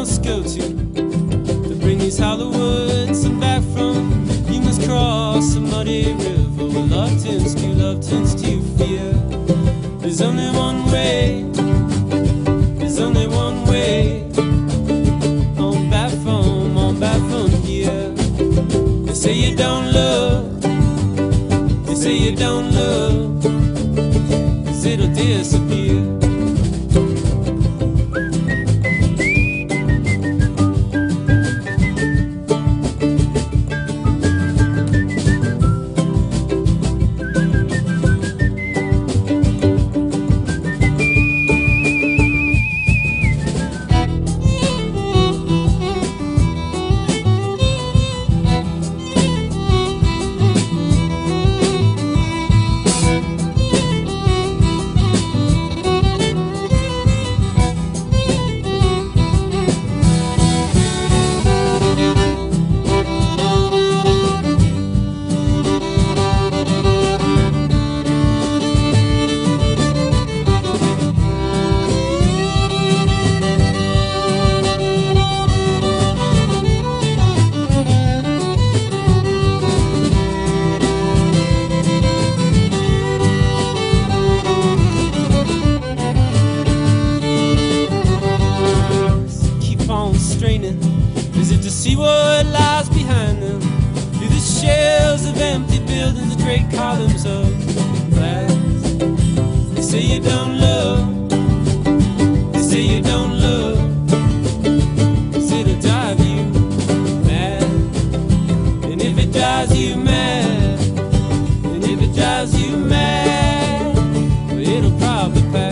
must go to bring these hollow woods and back from. You must cross a muddy river where love tends to fear. There's only one way, there's only one way. On back from here. They say you don't love, they say you don't love, 'cause it'll disappear. Is it to see what lies behind them? Through the shells of empty buildings, the great columns of glass. They say you don't love, they say you don't love, 'cause it'll drive you mad. And if it drives you mad, and if it drives you mad, well, it'll probably pass.